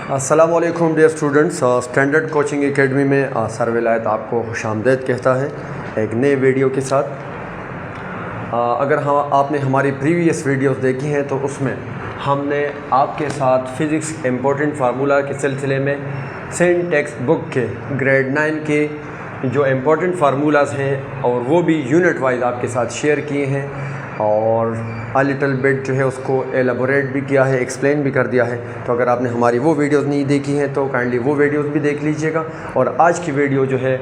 अस्सलामुअलैकुम dear students, standard coaching academy में sir Wilayat आपको खुशामदीद कहता है एक नए वीडियो के साथ। अगर आपने हमारी प्रीवियस वीडियोस देखी हैं तो उसमें हमने आपके साथ फ़िज़िक्स इम्पोर्टेंट फार्मूला के सिलसिले में सेंट टेक्स्ट बुक के ग्रेड 9 के जो इम्पोर्टेंट फार्मूलाज हैं और वो भी यूनिट वाइज आपके साथ शेयर किए हैं और अ लिटल बिट जो है उसको एलाबोरेट भी किया है, एक्सप्लेन भी कर दिया है। तो अगर आपने हमारी वो वीडियोस नहीं देखी हैं तो काइंडली वो वीडियोस भी देख लीजिएगा। और आज की वीडियो जो है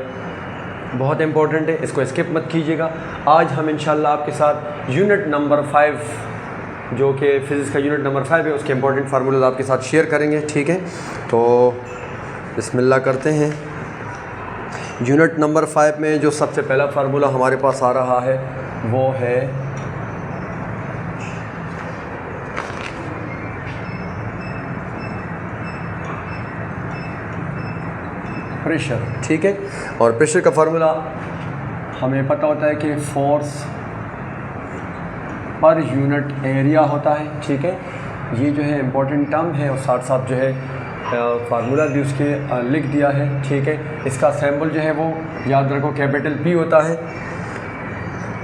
बहुत इंपॉर्टेंट है, इसको स्किप मत कीजिएगा। आज हम इंशाल्लाह आपके साथ यूनिट नंबर 5 जो कि फ़िज़िक्स का यूनिट नंबर 5 है उसके इंपॉर्टेंट फार्मूलाज आपके साथ शेयर करेंगे। ठीक है, तो बिस्मिल्लाह करते हैं। यूनिट नंबर 5 में जो सबसे पहला फार्मूला हमारे पास आ रहा है वो है प्रेशर। ठीक है, और प्रेशर का फार्मूला हमें पता होता है कि फोर्स पर यूनिट एरिया होता है। ठीक है, ये जो है इम्पोर्टेंट टर्म है और साथ साथ जो है फार्मूला भी उसके लिख दिया है। ठीक है, इसका सिंबल जो है वो याद रखो कैपिटल P होता है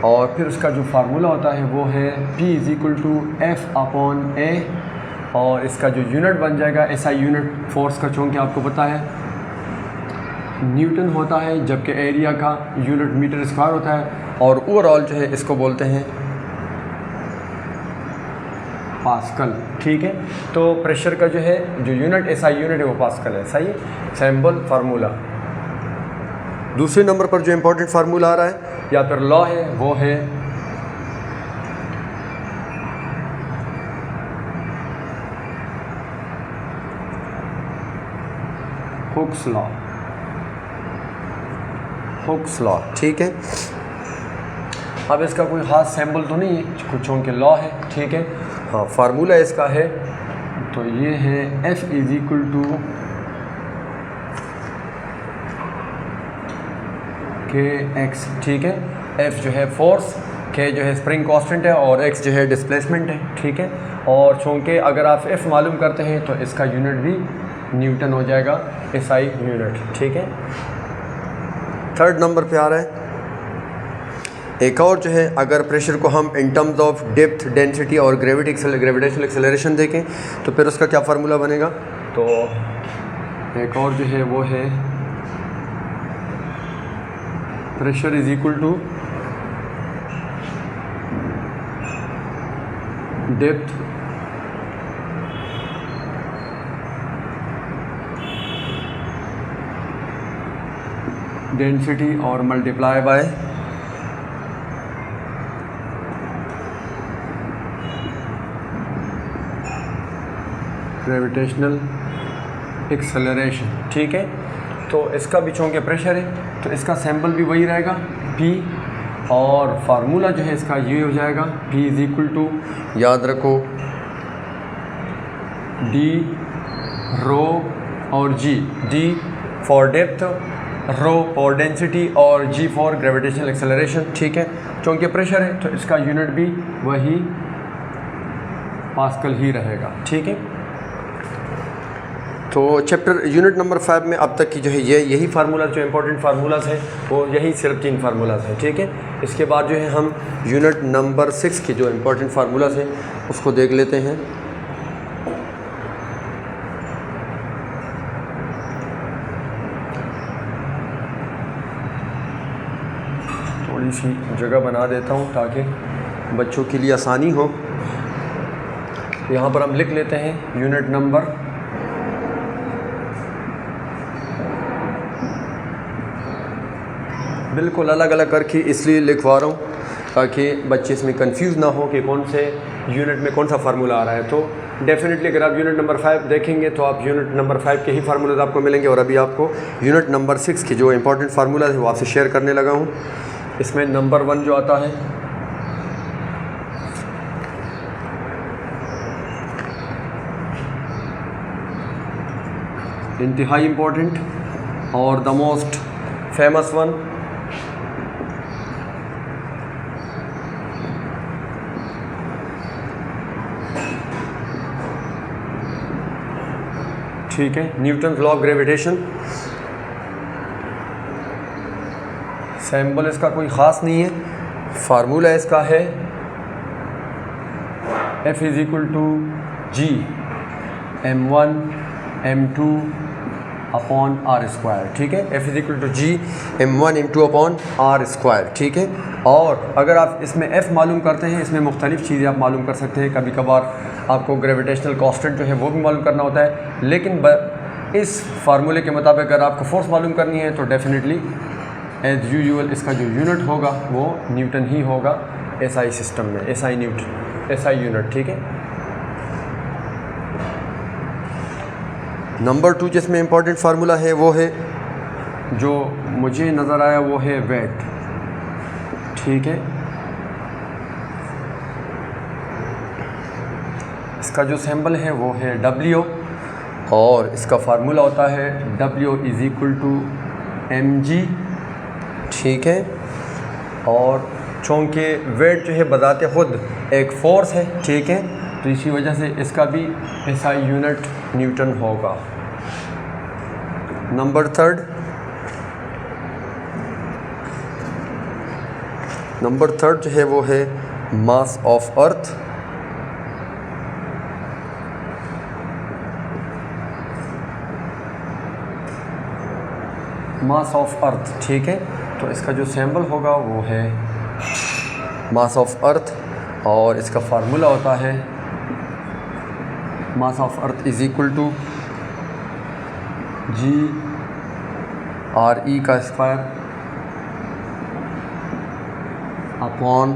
और फिर उसका जो फार्मूला होता है वो है P = F/A और इसका जो यूनिट बन जाएगा SI यूनिट फोर्स का, चूँकि आपको पता है न्यूटन होता है जबकि एरिया का यूनिट मीटर स्क्वायर होता है और ओवरऑल जो है इसको बोलते हैं पास्कल। ठीक है, तो प्रेशर का जो है जो यूनिट SI यूनिट है वो पास्कल है। सही है, सिंबल फार्मूला। दूसरे नंबर पर जो इम्पोर्टेंट फार्मूला आ रहा है या फिर लॉ है वो है हुक्स लॉ। Hooke's law. ठीक है, अब इसका कोई ख़ास सिंबल तो नहीं है, कुछ के लॉ है। ठीक है, हाँ, फार्मूला इसका है तो ये है F = kx। ठीक है, F जो है फोर्स, K जो है स्प्रिंग कांस्टेंट है और x जो है डिस्प्लेसमेंट है। ठीक है, और चूँकि अगर आप F मालूम करते हैं तो इसका यूनिट भी न्यूटन हो जाएगा, SI यूनिट। ठीक है, थर्ड नंबर पे आ रहा है एक और जो है, अगर प्रेशर को हम in terms of depth, density और ग्रेविटेशनल एक्सेलरेशन देखें तो फिर उसका क्या फार्मूला बनेगा। तो एक और जो है वो है प्रेशर = डेप्थ डेंसिटी और मल्टीप्लाई बाय ग्रेविटेशनल एक्सेलरेशन। ठीक है, तो इसका भी चूँकि प्रेशर है तो इसका सिंबल भी वही रहेगा P और फार्मूला जो है इसका ये हो जाएगा P = याद रखो D रो और G, D for depth, rho for density और G फॉर ग्रेविटेशनल एक्सेलरेशन। ठीक है, चूँकि प्रेशर है तो इसका यूनिट भी वही पास्कल ही रहेगा। ठीक है, तो चैप्टर यूनिट नंबर 5 में अब तक की जो है यही फार्मूला जो इम्पोर्टेंट फार्मूलाज हैं वो यही सिर्फ 3 फार्मूलाज हैं। ठीक है, इसके बाद जो है हम यूनिट नंबर 6 के जो इम्पोर्टेंट फार्मूलाज हैं उसको देख लेते हैं। थोड़ी सी जगह बना देता हूँ ताकि बच्चों के लिए आसानी हो। यहाँ पर हम लिख लेते हैं यूनिट नंबर बिल्कुल अलग अलग करके इसलिए लिखवा रहा हूँ ताकि बच्चे इसमें कंफ्यूज ना हो कि कौन से यूनिट में कौन सा फार्मूला आ रहा है। तो डेफिनेटली अगर आप यूनिट नंबर 5 देखेंगे तो आप यूनिट नंबर 5 के ही फार्मूलाज आपको मिलेंगे। और अभी आपको यूनिट नंबर 6 के जो इंपॉर्टेंट फार्मूला है वो आपसे शेयर करने लगा हूँ। इसमें नंबर 1 जो आता है इंतहाई इम्पोर्टेंट और द मोस्ट फेमस वन ठीक है। Newton law of gravitation, symbol इसका कोई ख़ास नहीं है, फार्मूला इसका है F is equal to G m1 m2 upon R square, ठीक है। F is equal to G m1 m2 upon R square, ठीक है। और अगर आप इसमें F मालूम करते हैं, इसमें मुख्तलिफ़ चीज़ें आप मालूम कर सकते हैं। कभी कभार आपको ग्रेविटेशनल कांस्टेंट जो है वो भी मालूम करना होता है, लेकिन इस फार्मूले के मुताबिक अगर आपको फोर्स मालूम करनी है तो डेफिनेटली एज यूजुअल इसका जो यूनिट होगा वो न्यूटन ही होगा SI सिस्टम में, SI न्यूटन, SI यूनिट, ठीक है। नंबर 2 जिसमें इम्पॉर्टेंट फार्मूला है वो है, जो मुझे नज़र आया वो है वेट, ठीक है। इसका जो सिंबल है वो है W और इसका फार्मूला होता है W is equal to mg, ठीक है। और चूँकि वेट जो है बजाते खुद एक फ़ोर्स है, ठीक है, तो इसी वजह से इसका भी SI यूनिट न्यूटन होगा। नंबर 3 जो है वो है mass of earth, mass of अर्थ, ठीक है। तो इसका जो सिंबल होगा वो है मास ऑफ अर्थ और इसका फार्मूला होता है mass of earth is equal to G RE का स्क्वायर अपॉन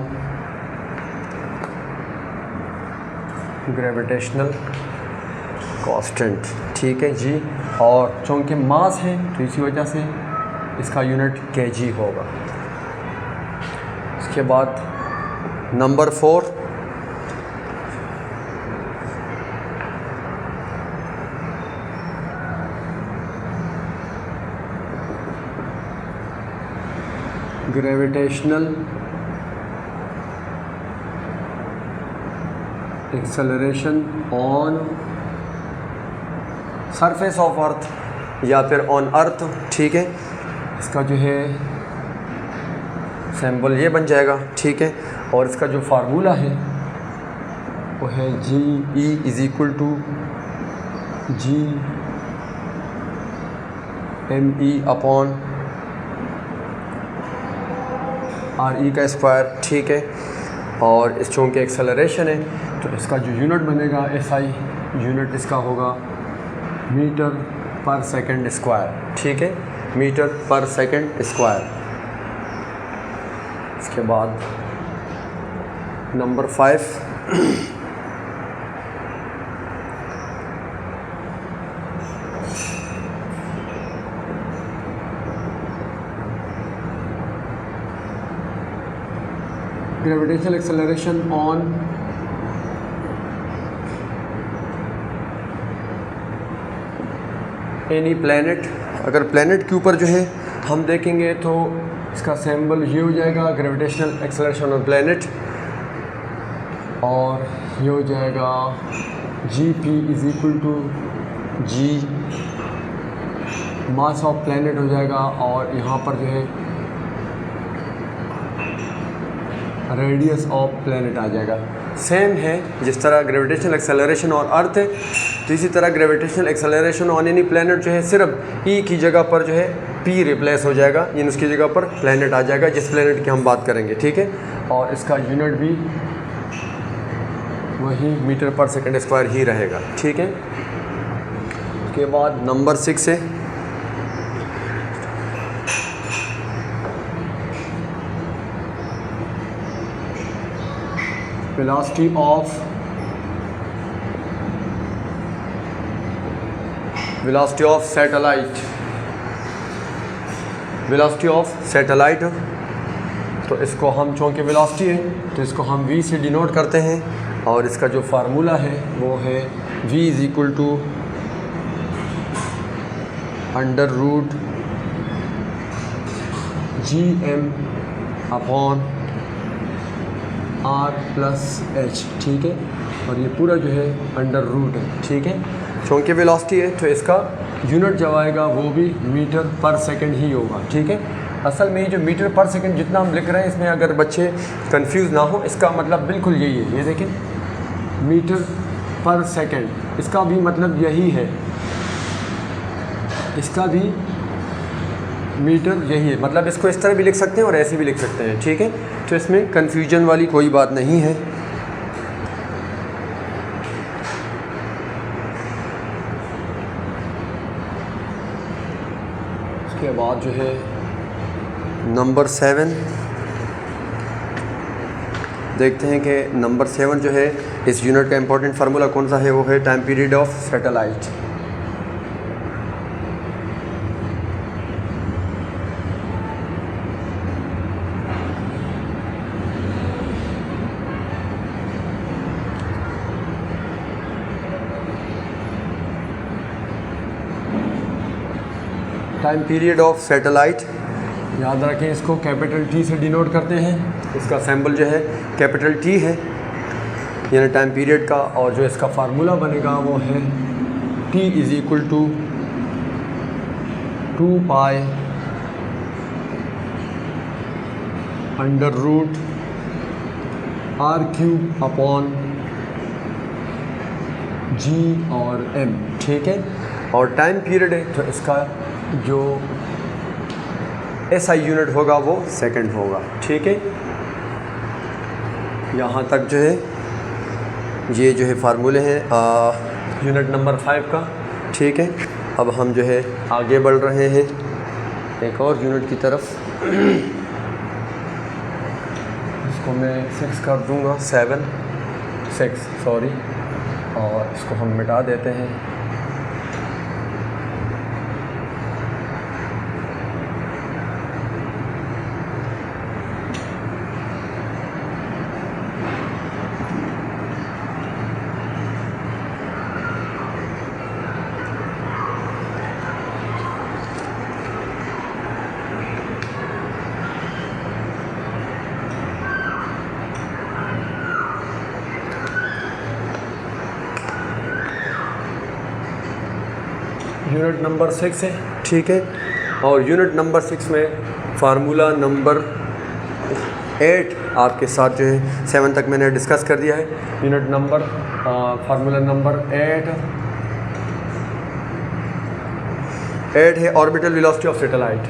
ग्रेविटेशनल कांस्टेंट, ठीक है जी। और चूँकि मास है तो इसी वजह से इसका यूनिट kg होगा। इसके बाद number 4 gravitational acceleration on surface of earth या फिर ऑन अर्थ, ठीक है। इसका जो है सिंबल ये बन जाएगा, ठीक है। और इसका जो फार्मूला है वो है GE is equal to G ME अपॉन RE का स्क्वायर, ठीक है। और इस चूँकि एक्सेलरेशन है तो इसका जो यूनिट बनेगा SI यूनिट इसका होगा मीटर पर सेकंड स्क्वायर, ठीक है, मीटर पर सेकंड स्क्वायर। इसके बाद number 5 gravitational acceleration on any planet. अगर प्लैनेट के ऊपर जो है हम देखेंगे तो इसका सिंबल ये हो जाएगा ग्रेविटेशनल एक्सेलरेशन ऑन प्लैनेट, और ये हो जाएगा GP is equal to G mass of planet हो जाएगा, और यहाँ पर जो है रेडियस ऑफ प्लैनेट आ जाएगा। सेम है जिस तरह ग्रेविटेशनल एक्सेलरेशन और अर्थ है, तो इसी तरह gravitational acceleration on any planet जो है सिर्फ E की जगह पर जो है P रिप्लेस हो जाएगा, यानी उसकी जगह पर प्लैनेट आ जाएगा जिस प्लैनेट की हम बात करेंगे, ठीक है। और इसका यूनिट भी वही मीटर पर सेकंड स्क्वायर ही रहेगा, ठीक है। उसके बाद नंबर 6 है वेलोसिटी ऑफ सैटेलाइट। तो इसको हम चूँकि वेलोसिटी है तो इसको हम v से डिनोट करते हैं, और इसका जो फार्मूला है वो है v is equal to under root GM upon R plus H, ठीक है। और ये पूरा जो है अंडर रूट है, ठीक है। चूँकि वेलोसिटी है तो इसका यूनिट जो आएगा वो भी मीटर पर सेकंड ही होगा, ठीक है। असल में ये जो मीटर पर सेकंड जितना हम लिख रहे हैं इसमें अगर बच्चे कंफ्यूज ना हो, इसका मतलब बिल्कुल यही है। ये देखें मीटर पर सेकंड, इसका भी मतलब यही है, इसका भी मीटर यही है, मतलब इसको इस तरह भी लिख सकते हैं और ऐसे भी लिख सकते हैं, ठीक है। तो इसमें कन्फ्यूजन वाली कोई बात नहीं है। उसके बाद जो है नंबर 7 देखते हैं कि नंबर 7 जो है इस यूनिट का इंपॉर्टेंट फार्मूला कौन सा है, वो है time period of satellite. Time period of satellite, याद रखें इसको कैपिटल टी से डिनोट करते हैं। इसका सिंबल जो है कैपिटल टी है, यानी टाइम पीरियड का। और जो इसका फार्मूला बनेगा वो है T is equal to 2 pi under root r³ upon G और M, ठीक है। और टाइम पीरियड है तो इसका जो SI यूनिट होगा वो सेकंड होगा, ठीक है। यहाँ तक जो है ये जो है फार्मूले हैं यूनिट नंबर 5 का, ठीक है। अब हम जो है आगे बढ़ रहे हैं एक और यूनिट की तरफ। इसको मैं 6 कर दूँगा, 6 सॉरी, और इसको हम मिटा देते हैं। यूनिट नंबर 6 है, ठीक है। और यूनिट नंबर 6 में फार्मूला नंबर 8 आपके साथ जो है 7 तक मैंने डिस्कस कर दिया है। यूनिट नंबर फार्मूला नंबर 8 है orbital velocity of satellite.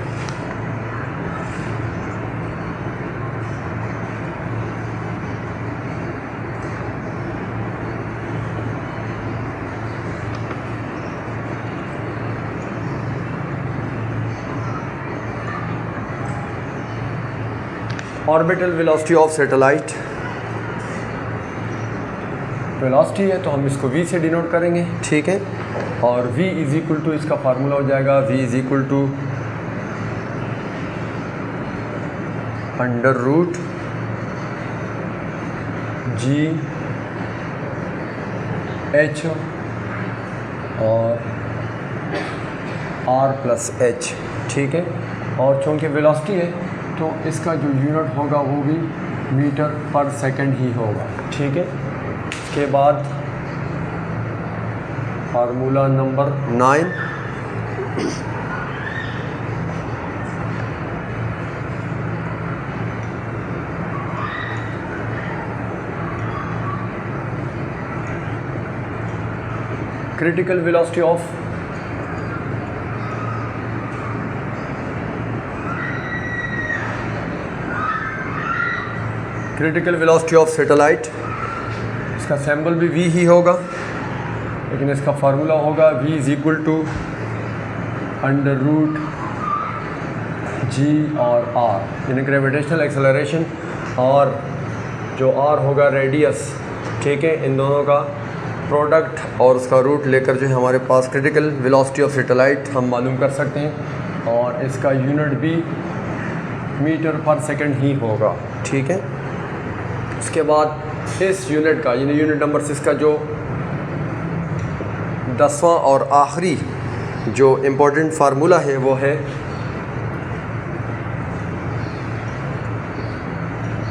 Orbital velocity of satellite, velocity है तो हम इसको v से डिनोट करेंगे, ठीक है। और v इज़ इक्वल टू, इसका फार्मूला हो जाएगा v is equal to under root G H और R प्लस H, ठीक है। और चूँकि वेलोसिटी है तो इसका जो यूनिट होगा वो भी मीटर पर सेकंड ही होगा, ठीक है। इसके बाद formula number 9, critical velocity of satellite. इसका सिंबल भी v ही होगा, लेकिन इसका फार्मूला होगा v is equal to under root G और R, यानी ग्रेविटेशनल एक्सेलरेशन, और जो R होगा रेडियस, ठीक है। इन दोनों का प्रोडक्ट और उसका रूट लेकर जो है हमारे पास क्रिटिकल वेलोसिटी ऑफ सैटेलाइट हम मालूम कर सकते हैं। और इसका यूनिट भी मीटर पर सेकंड ही होगा, ठीक है। उसके बाद इस यूनिट का, यानी यूनिट नंबर 6 का जो 10वां और आखिरी जो इम्पोर्टेंट फार्मूला है वो है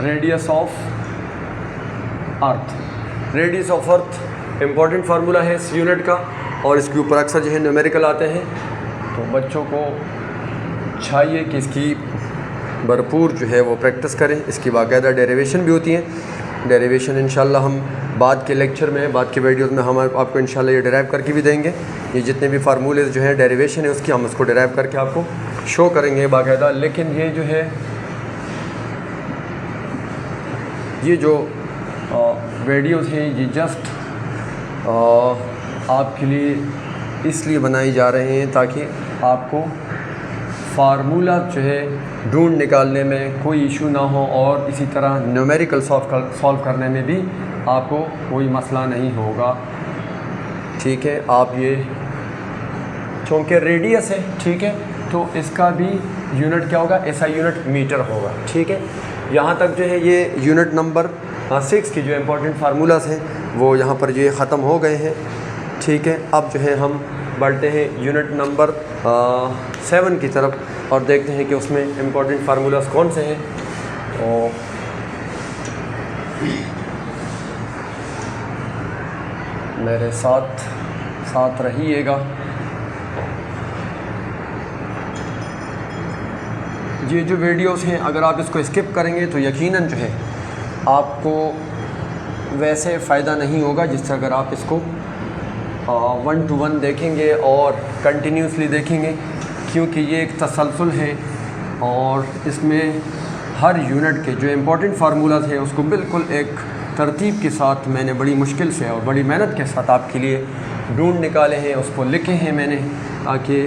radius of earth. Radius of earth important formula है इस यूनिट का। और इसके ऊपर अक्सर जो है न्यूमेरिकल आते हैं। तो बच्चों को चाहिए कि इसकी भरपूर जो है वो प्रैक्टिस करें। इसकी बाकायदा डेरिवेशन भी होती है। डेरिवेशन इंशाल्लाह हम बाद के लेक्चर में, बाद के वीडियोज़ में हम आपको इंशाल्लाह ये डेराइव करके भी देंगे। ये जितने भी फार्मूले जो है डेरिवेशन है उसकी हम उसको डेराइव करके आपको शो करेंगे बाकायदा। लेकिन ये जो है ये जो वीडियोज़ हैं ये जस्ट आपके लिए इसलिए बनाई जा रहे हैं ताकि आपको फार्मूला जो है ढूंढ निकालने में कोई इशू ना हो और इसी तरह न्यूमेरिकल सॉल्व करने में भी आपको कोई मसला नहीं होगा। ठीक है, आप ये चूँकि रेडियस है, ठीक है, तो इसका भी यूनिट क्या होगा, SI यूनिट मीटर होगा। ठीक है, यहाँ तक जो है ये यूनिट नंबर 6 की जो इम्पोर्टेंट फार्मूलाज हैं वो यहाँ पर जो ख़त्म हो गए हैं। ठीक है, अब जो है हम बढ़ते हैं यूनिट नंबर 7 की तरफ और देखते हैं कि उसमें इम्पोर्टेंट फार्मूलाज कौन से हैं। तो मेरे साथ रहिएगा। ये जो वीडियोस हैं अगर आप इसको स्किप करेंगे तो यकीनन जो है आपको वैसे फ़ायदा नहीं होगा जिससे अगर आप इसको 1 to 1 देखेंगे और कंटिन्यूसली देखेंगे, क्योंकि ये एक तसलसल है और इसमें हर यूनिट के जो इम्पोर्टेंट फार्मूलाज हैं उसको बिल्कुल एक तरतीब के साथ मैंने बड़ी मुश्किल से और बड़ी मेहनत के साथ आपके लिए ढूंढ निकाले हैं, उसको लिखे हैं मैंने ताकि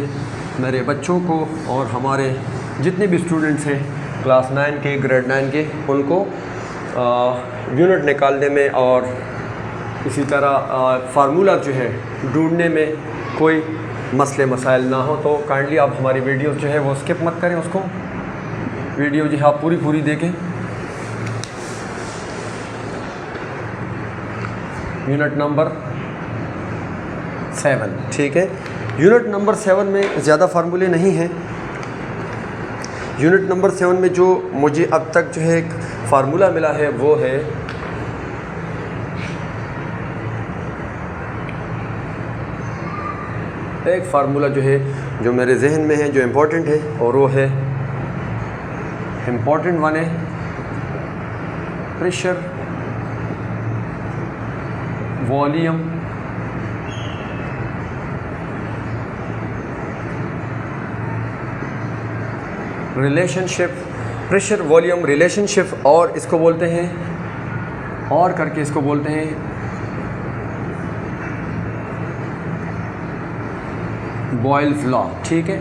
मेरे बच्चों को और हमारे जितने भी स्टूडेंट्स हैं क्लास 9 के, ग्रेड 9 के, उनको यूनिट निकालने में और इसी तरह फार्मूला जो है ढूंढने में कोई मसले मसाइल ना हो। तो काइंडली आप हमारी वीडियोस जो है वो स्किप मत करें, उसको वीडियो जो है आप पूरी देखें। यूनिट नंबर 7, ठीक है, यूनिट नंबर 7 में ज़्यादा फार्मूले नहीं हैं। यूनिट नंबर 7 में जो मुझे अब तक जो है एक फार्मूला मिला है वो है एक फार्मूला जो है जो मेरे जहन में है, जो इम्पोर्टेंट है, और वो है इम्पोर्टेंट वन है pressure volume relationship, pressure volume relationship, और इसको बोलते हैं और करके इसको बोलते हैं बॉयल्स लॉ। ठीक है,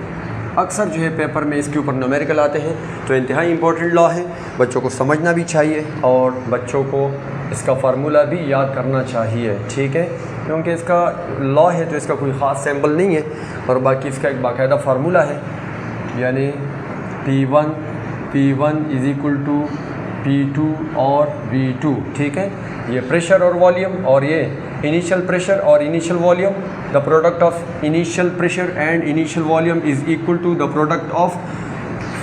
अक्सर जो है पेपर में इसके ऊपर न्यूमेरिकल आते हैं, तो इंतहाई इम्पोर्टेंट लॉ है, बच्चों को समझना भी चाहिए और बच्चों को इसका फार्मूला भी याद करना चाहिए। ठीक है, क्योंकि इसका लॉ है तो इसका कोई ख़ास सैम्पल नहीं है और बाकी इसका एक बाकायदा फार्मूला है, यानी P1 is equal to P2 और V2। ठीक है, ये प्रेशर और वॉल्यूम, और ये इनिशियल प्रेशर और initial volume, the product of initial pressure and initial volume is equal to the product of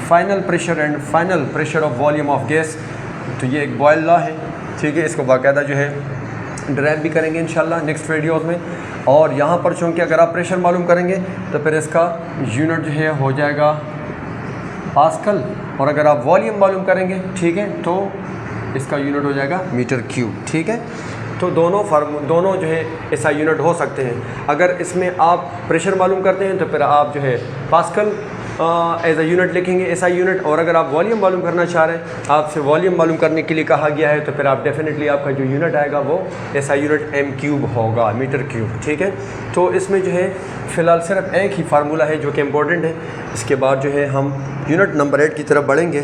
final pressure and final pressure of volume of gas. तो ये एक बॉयल लॉ है। ठीक है, इसको बाकायदा जो है ड्राइव भी करेंगे इंशाल्लाह नेक्स्ट वीडियोज़ में। और यहाँ पर चूँकि अगर आप प्रेशर मालूम करेंगे तो फिर इसका यूनिट जो है हो जाएगा पास्कल, और अगर आप वॉल्यूम मालूम करेंगे, ठीक है, तो इसका यूनिट हो जाएगा मीटर क्यूब। ठीक है, तो दोनों जो है ऐसा यूनिट हो सकते हैं। अगर इसमें आप प्रेशर मालूम करते हैं तो फिर आप जो है पास्कल एज अ यूनिट लिखेंगे, ऐसा यूनिट, और अगर आप वॉल्यूम मालूम करना चाह रहे हैं, आपसे वॉल्यूम मालूम करने के लिए कहा गया है, तो फिर आप डेफिनेटली आपका जो यूनिट आएगा वो ऐसा यूनिट m क्यूब होगा, मीटर क्यूब। ठीक है, तो इसमें जो है फ़िलहाल सिर्फ एक ही फार्मूला है जो कि इम्पोर्टेंट है। इसके बाद जो है हम यूनिट नंबर 8 की तरफ बढ़ेंगे।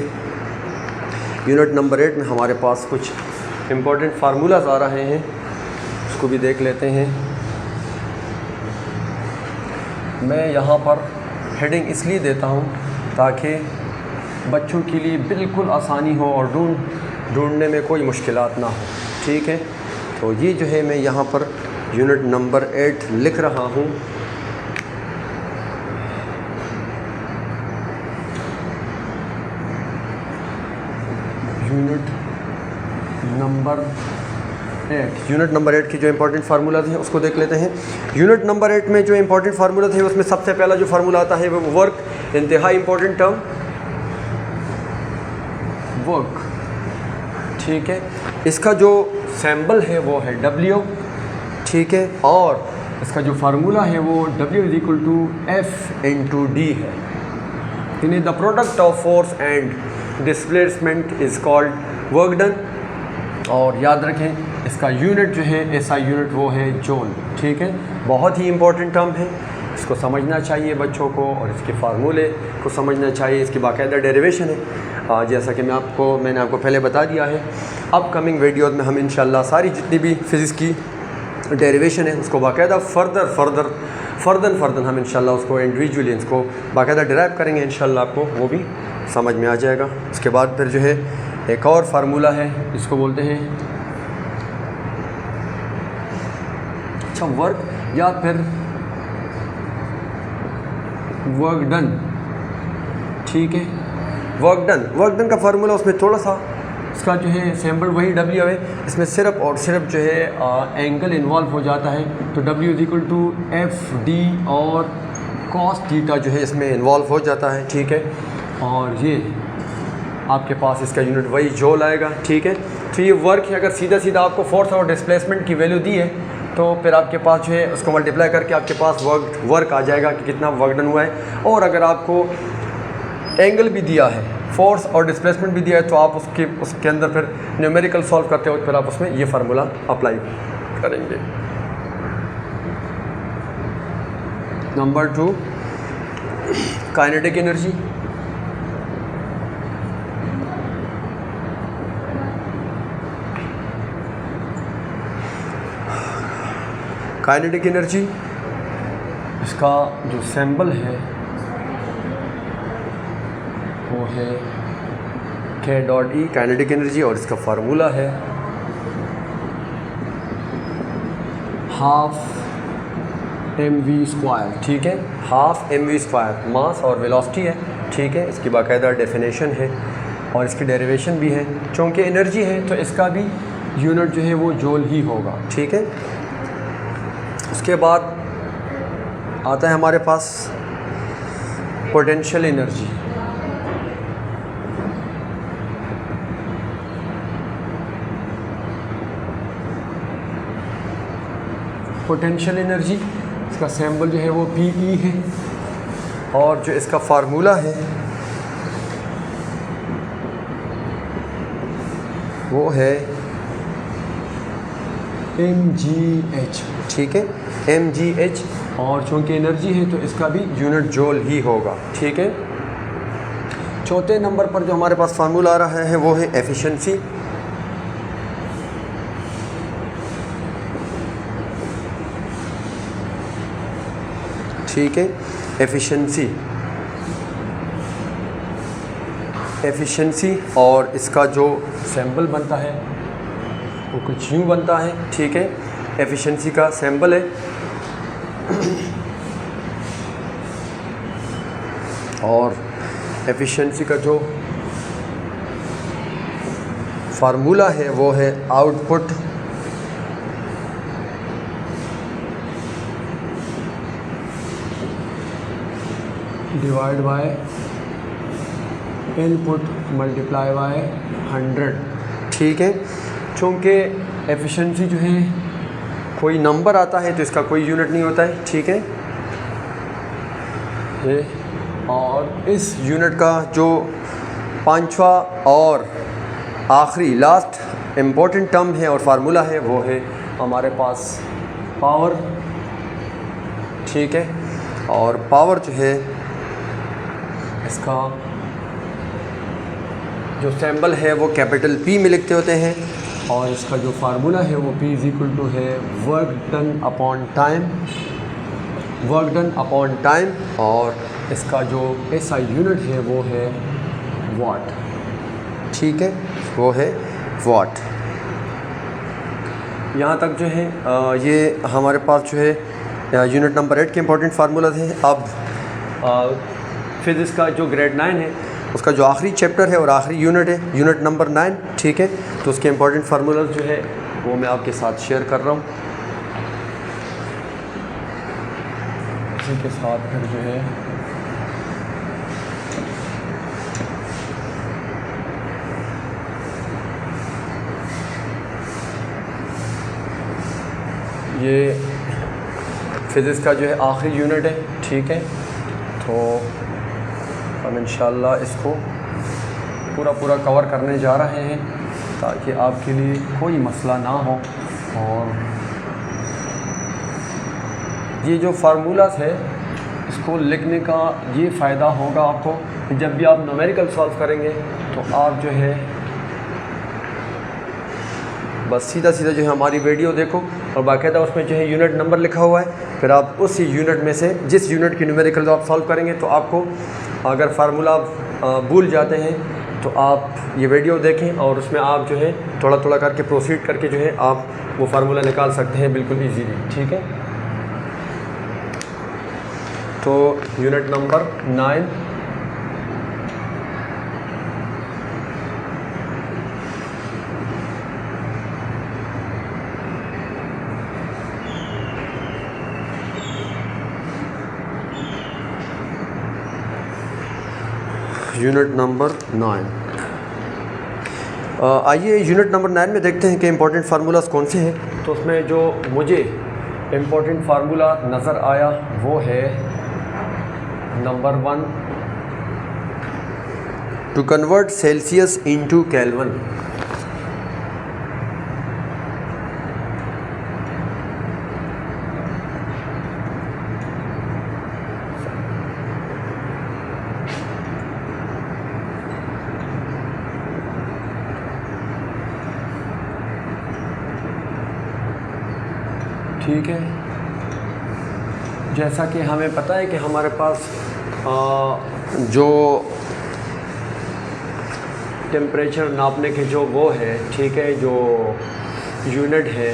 यूनिट नंबर 8 में हमारे पास कुछ इम्पोर्टेंट फार्मूलाज आ रहे हैं, उसको भी देख लेते हैं। मैं यहाँ पर हेडिंग इसलिए देता हूँ ताकि बच्चों के लिए बिल्कुल आसानी हो और ढूंढने में कोई मुश्किलात ना हो। ठीक है, तो ये जो है मैं यहाँ पर यूनिट नंबर 8 लिख रहा हूँ। यूनिट नंबर 8, यूनिट नंबर 8 की जो इंपॉर्टेंट फार्मूलाज हैं उसको देख लेते हैं। यूनिट नंबर 8 में जो इंपॉर्टेंट फार्मूला थे उसमें सबसे पहला जो फार्मूला आता है वो वर्क, इंतहाई इंपॉर्टेंट टर्म वर्क, ठीक है। इसका जो सिंबल है वो है W, ठीक है, और इसका जो फार्मूला है वो W = F/d है। यानी the product of force and displacement is called work done. और याद रखें इसका यूनिट जो है ऐसा यूनिट वो है जूल, ठीक है। बहुत ही इंपॉर्टेंट टर्म है, इसको समझना चाहिए बच्चों को और इसके फार्मूले को समझना चाहिए। इसकी बाकायदा डेरिवेशन है, जैसा कि मैंने आपको पहले बता दिया है। अपकमिंग वीडियोज़ में हम इंशाल्लाह सारी जितनी भी फिज़िक्स की डेरिवेशन है उसको बाकायदा फर्दर हम इंशाल्लाह उसको इंडिविजुअली इसको बाकायदा डिराइव करेंगे, इंशाल्लाह आपको वो भी समझ में आ जाएगा। उसके बाद फिर जो है एक और फार्मूला है, इसको बोलते हैं अच्छा वर्क या फिर वर्क डन, ठीक है। वर्क डन का फार्मूला उसमें थोड़ा सा इसका जो है सिंबल वही W है, इसमें सिर्फ और सिर्फ जो है एंगल इन्वॉल्व हो जाता है, तो W = F/d और cos थीटा जो है इसमें इन्वॉल्व हो जाता है, ठीक है। और ये आपके पास इसका यूनिट वही जूल आएगा, ठीक है। तो ये वर्क है, अगर सीधा आपको फोर्स और डिस्प्लेसमेंट की वैल्यू दी है तो फिर आपके पास जो है उसको मल्टीप्लाई करके आपके पास वर्क आ जाएगा कि कितना वर्क डन हुआ है। और अगर आपको एंगल भी दिया है, फोर्स और डिस्प्लेसमेंट भी दिया है, तो आप उसके अंदर फिर न्यूमेरिकल सॉल्व करते हो, फिर आप उसमें ये फार्मूला अप्लाई करेंगे। Number 2 kinetic energy. Kinetic energy इसका जो सिंबल है वो है K.E काइनेटिक एनर्जी, और इसका फार्मूला है ½ mv², ठीक है। ½ mv², मास और वेलोसिटी है, ठीक है। इसकी बाकायदा डेफिनेशन है और इसकी डेरिवेशन भी है। चूँकि एनर्जी है तो इसका भी यूनिट जो है वो जूल ही होगा, ठीक है। उसके बाद आता है हमारे पास पोटेंशियल एनर्जी। पोटेंशियल एनर्जी इसका सिंबल जो है वो PE है, और जो इसका फार्मूला है वो है mgh, ठीक है, mgh। और चूँकि एनर्जी है तो इसका भी यूनिट जूल ही होगा, ठीक है। चौथे नंबर पर जो हमारे पास फार्मूला आ रहा है वो है एफिशिएंसी। ठीक है, एफिशिएंसी और इसका जो सिंबल बनता है वो कुछ यूँ बनता है, ठीक है। एफिशिएंसी का सिंबल है और एफिशिएंसी का जो फार्मूला है वो है output divide by input multiply by 100, ठीक है। चूँकि एफिशिएंसी जो है कोई नंबर आता है तो इसका कोई यूनिट नहीं होता है, ठीक है। और इस यूनिट का जो पांचवा और आखिरी लास्ट इम्पोर्टेंट टर्म है और फार्मूला है वो है हमारे पास पावर, ठीक है। और पावर जो है इसका जो सिंबल है वो कैपिटल P में लिखते होते हैं, और इसका जो फार्मूला है वो P = है वर्क डन अपॉन टाइम, और इसका जो ऐसा यूनिट है वो है वाट, ठीक है, वो है वाट। यहाँ तक जो है ये हमारे पास जो है यूनिट नंबर 8 के इंपॉर्टेंट फार्मूलाज हैं। अब फिज़िक्स का जो ग्रेड 9 है उसका जो आखिरी चैप्टर है और आखिरी यूनिट है यूनिट नंबर 9, ठीक है। तो उसके इंपॉर्टेंट फार्मूलाज जो है वो मैं आपके साथ शेयर कर रहा हूँ। इसी के साथ फिर जो है ये फ़िज़िक्स का जो है आखिरी यूनिट है, ठीक है। तो हम इंशाल्लाह इसको पूरा कवर करने जा रहे हैं ताकि आपके लिए कोई मसला ना हो। और ये जो फार्मूलास है इसको लिखने का ये फ़ायदा होगा आपको कि जब भी आप न्यूमेरिकल सॉल्व करेंगे तो आप जो है बस सीधा जो है हमारी वीडियो देखो और बाकायदा उसमें जो है यूनिट नंबर लिखा हुआ है, फिर आप उसी यूनिट में से जिस यूनिट की न्यूमेरिकल आप सॉल्व करेंगे तो आपको अगर फार्मूला भूल जाते हैं तो आप ये वीडियो देखें और उसमें आप जो है थोड़ा करके प्रोसीड करके जो है आप वो फार्मूला निकाल सकते हैं बिल्कुल ईजीली, ठीक है। तो यूनिट नंबर 9 यूनिट नंबर 9। आइए यूनिट नंबर 9 में देखते हैं कि इम्पोर्टेंट फार्मूलाज कौन से हैं। तो उसमें जो मुझे इम्पोर्टेंट फार्मूला नज़र आया वो है number 1, to convert celsius into kelvin. ठीक है, जैसा कि हमें पता है कि हमारे पास जो टेम्परेचर नापने के जो वो है, ठीक है, जो यूनिट है,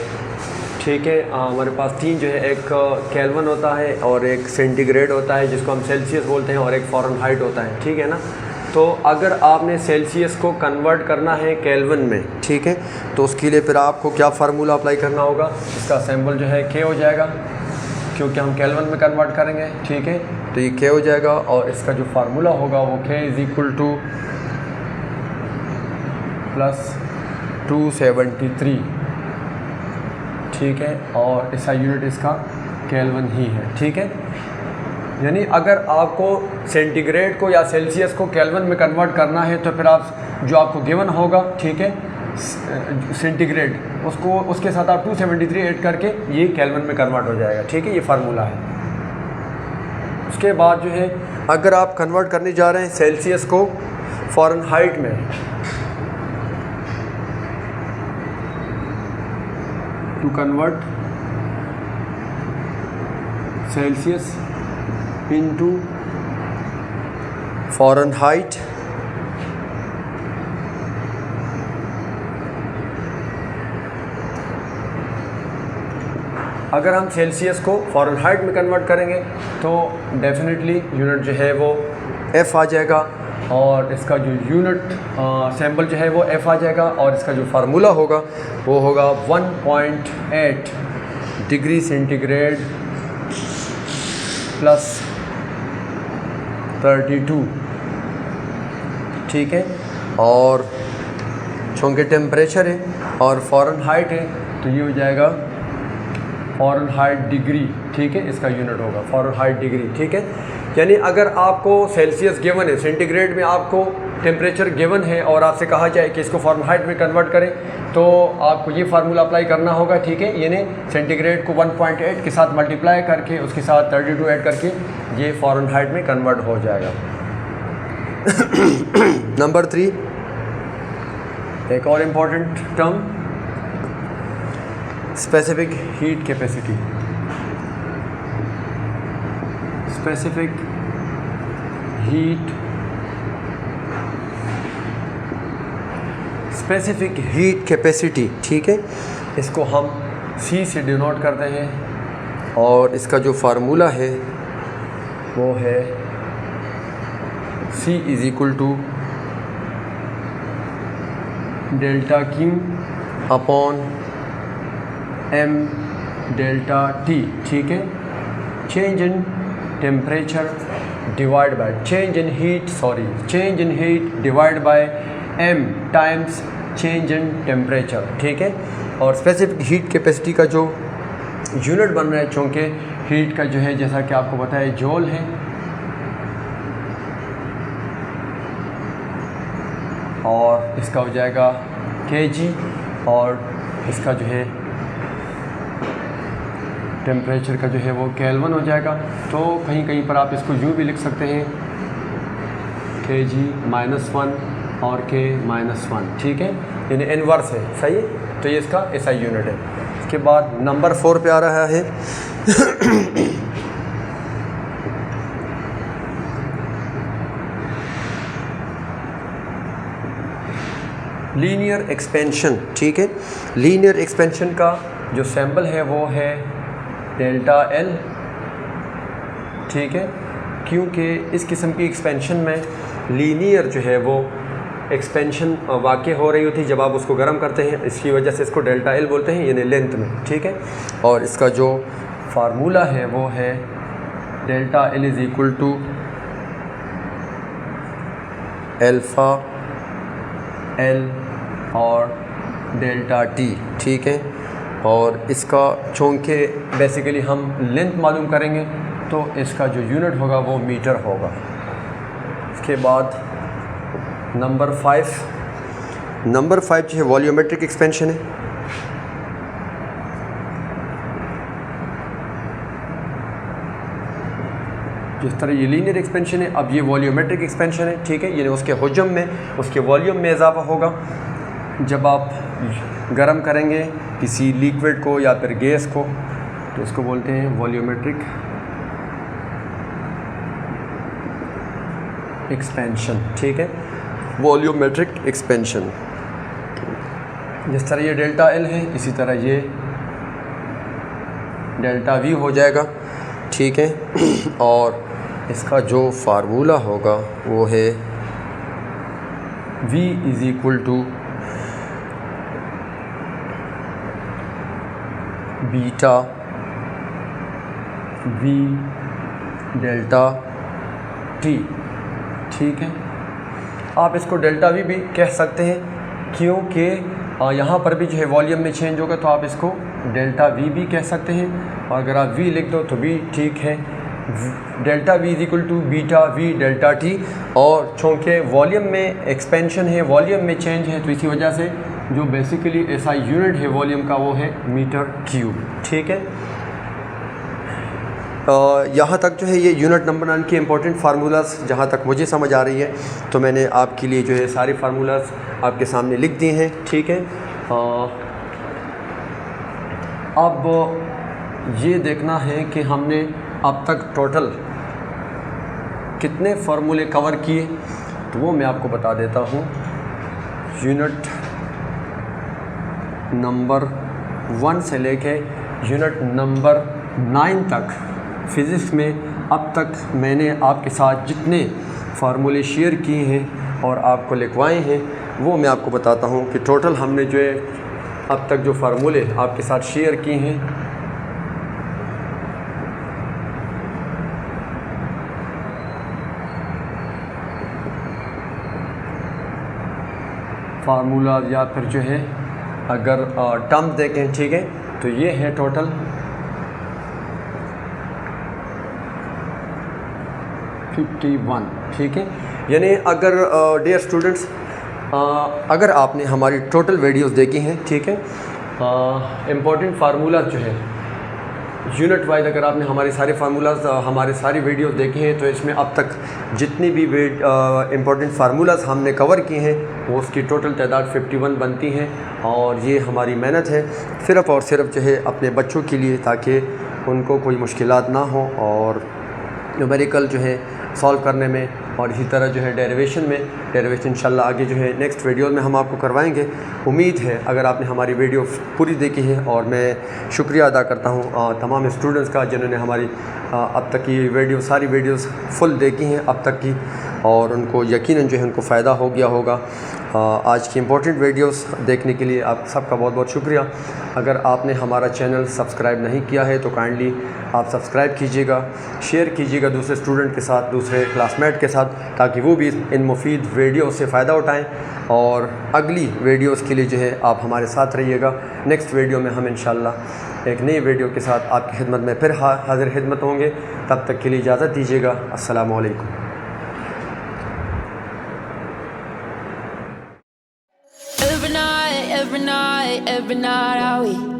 ठीक है, हमारे पास 3 जो है, एक केल्विन होता है और एक सेंटीग्रेड होता है जिसको हम सेल्सियस बोलते हैं और एक फ़ारेनहाइट होता है, ठीक है ना। तो अगर आपने सेल्सियस को कन्वर्ट करना है केल्विन में, ठीक है, तो उसके लिए फिर आपको क्या फार्मूला अप्लाई करना होगा। इसका सिंबल जो है के हो जाएगा क्योंकि हम केल्विन में कन्वर्ट करेंगे, ठीक है, तो ये के हो जाएगा और इसका जो फार्मूला होगा वो के = +273, ठीक है, और इसका यूनिट इसका केल्विन ही है, ठीक है। यानी अगर आपको सेंटीग्रेड को या सेल्सियस को केल्विन में कन्वर्ट करना है तो फिर आप जो आपको गिवन होगा, ठीक है, सेंटीग्रेड, उसको उसके साथ आप 273 ऐड करके ये केल्विन में कन्वर्ट हो जाएगा, ठीक है, ये फार्मूला है। उसके बाद जो है अगर आप कन्वर्ट करने जा रहे हैं सेल्सियस को फ़ारेनहाइट में, to convert celsius into fahrenheit, अगर हम सेल्सियस को फ़ारेनहाइट में कन्वर्ट करेंगे तो डेफिनेटली यूनिट जो है वो F आ जाएगा और इसका जो यूनिट सैम्पल जो है वो F आ जाएगा और इसका जो फार्मूला होगा वो होगा 1.8 डिग्री सेंटीग्रेड +32, ठीक है। और चूँकि टेम्परेचर है और फ़ारेनहाइट है तो ये हो जाएगा फ़ारेनहाइट डिग्री, ठीक है, इसका यूनिट होगा फ़ारेनहाइट डिग्री, ठीक है। यानी अगर आपको सेल्सियस गिवन है, सेंटीग्रेड में आपको टेम्परेचर गिवन है और आपसे कहा जाए कि इसको फ़ारेनहाइट में कन्वर्ट करें तो आपको ये फार्मूला अप्लाई करना होगा, ठीक है। यानी सेंटीग्रेड को 1.8 के साथ मल्टीप्लाई करके उसके साथ 32 ऐड करके ये फ़ारेनहाइट में कन्वर्ट हो जाएगा। नंबर 3, एक और important term, specific heat capacity. Specific heat capacity, ठीक है, इसको हम C से डिनोट करते हैं और इसका जो फार्मूला है वो है C = ΔQ/V m delta t, ठीक है। Change in temperature divide by change in heat divide by m times change in temperature, ठीक है। और स्पेसिफिक हीट कैपेसिटी का जो यूनिट बन रहा है, चूँकि हीट का जो है जैसा कि आपको पता है जूल है, और इसका हो जाएगा kg, और इसका जो है टेम्परेचर का जो है वो केल्विन हो जाएगा। तो कहीं कहीं पर आप इसको यूँ भी लिख सकते हैं kg-1 और k-1, ठीक है, यानी इनवर्स है, सही है। तो ये इसका SI यूनिट है। इसके बाद नंबर 4 पे आ रहा है लीनियर एक्सपेंशन, ठीक है। लीनियर एक्सपेंशन का जो सैम्पल है वो है डेल्टा L, ठीक है, क्योंकि इस किस्म की एक्सपेंशन में लीनियर जो है वो एक्सपेंशन वाक़ई हो रही होती है जब आप उसको गर्म करते हैं, इसकी वजह से इसको डेल्टा L बोलते हैं, यानी लेंथ में, ठीक है। और इसका जो फार्मूला है वो है delta L is equal to alpha L और डेल्टा T, ठीक है। और इसका चूँकि बेसिकली हम लेंथ मालूम करेंगे तो इसका जो यूनिट होगा वो मीटर होगा। इसके बाद नंबर 5 जो है वॉल्यूमेट्रिक एक्सपेंशन है। जिस तरह ये लीनियर एक्सपेंशन है, अब ये वॉल्यूमेट्रिक एक्सपेंशन है, ठीक है, यानी उसके हुजम में, उसके वॉल्यूम में इजाफा होगा। जब आप गर्म करेंगे किसी लिक्विड को या फिर गैस को तो इसको बोलते हैं वॉल्यूमेट्रिक एक्सपेंशन, ठीक है, वॉल्यूमेट्रिक एक्सपेंशन। जिस तरह ये डेल्टा L है इसी तरह ये डेल्टा V हो जाएगा, ठीक है। और इसका जो फार्मूला होगा वो है V is equal to beta V delta T, ठीक है। आप इसको डेल्टा V भी कह सकते हैं क्योंकि यहाँ पर भी जो है वॉल्यूम में चेंज होगा, तो आप इसको डेल्टा V भी कह सकते हैं, और अगर आप V लिख दो तो भी ठीक है। Delta V is equal to beta V delta T, और चूँकि वॉल्यूम में एक्सपेंशन है, वॉल्यूम में चेंज है, तो इसी वजह से जो बेसिकली SI यूनिट है वॉल्यूम का वो है मीटर क्यूब, ठीक है। यहाँ तक जो है ये यूनिट नंबर 9 के इंपॉर्टेंट फार्मूलाज जहाँ तक मुझे समझ आ रही है, तो मैंने आपके लिए जो है सारे फार्मूलाज आपके सामने लिख दिए हैं, ठीक है। अब ये देखना है कि हमने अब तक टोटल कितने फार्मूले कवर किए, तो वो मैं आपको बता देता हूँ। यूनिट नंबर 1 से लेके यूनिट नंबर 9 तक फ़िज़िक्स में अब तक मैंने आपके साथ जितने फार्मूले शेयर किए हैं और आपको लिखवाए हैं वो मैं आपको बताता हूँ कि टोटल हमने जो है अब तक जो फार्मूले आपके साथ शेयर किए हैं फार्मूला या फिर जो है अगर टर्म देखें, ठीक है, तो ये है टोटल 51, ठीक है। यानी अगर डियर स्टूडेंट्स अगर आपने हमारी टोटल वीडियोस देखी हैं, ठीक है, इम्पोर्टेंट फार्मूला जो है यूनिट वाइज अगर आपने हमारे सारे फार्मूलाज हमारे सारी वीडियोस देखे हैं, तो इसमें अब तक जितनी भी इम्पोर्टेंट फार्मूलाज हमने कवर किए हैं वो उसकी टोटल तादाद 51 बनती हैं। और ये हमारी मेहनत है सिर्फ़ और सिर्फ जो है अपने बच्चों के लिए, ताकि उनको कोई मुश्किलात ना हो और न्यूमेरिकल जो है सॉल्व करने में, और इसी तरह जो है डेरिवेशन इंशाल्लाह आगे जो है नेक्स्ट वीडियो में हम आपको करवाएंगे। उम्मीद है अगर आपने हमारी वीडियो पूरी देखी है, और मैं शुक्रिया अदा करता हूँ तमाम स्टूडेंट्स का जिन्होंने हमारी अब तक की सारी वीडियोस फुल देखी हैं अब तक की, और उनको यकीनन जो है उनको फ़ायदा हो गया होगा। आज की इम्पोर्टेंट वीडियोस देखने के लिए आप सबका बहुत बहुत शुक्रिया। अगर आपने हमारा चैनल सब्सक्राइब नहीं किया है तो काइंडली आप सब्सक्राइब कीजिएगा, शेयर कीजिएगा दूसरे स्टूडेंट के साथ, दूसरे क्लासमेट के साथ, ताकि वो भी इन मुफीद वीडियो से फ़ायदा उठाएं। और अगली वीडियोस के लिए जो है आप हमारे साथ रहिएगा। नेक्स्ट वीडियो में हम इंशाल्लाह एक नई वीडियो के साथ आपकी खिदमत में फिर हाज़िर खिदमत होंगे। तब तक के लिए इजाज़त दीजिएगा। अस्सलामु अलैकुम। Every night I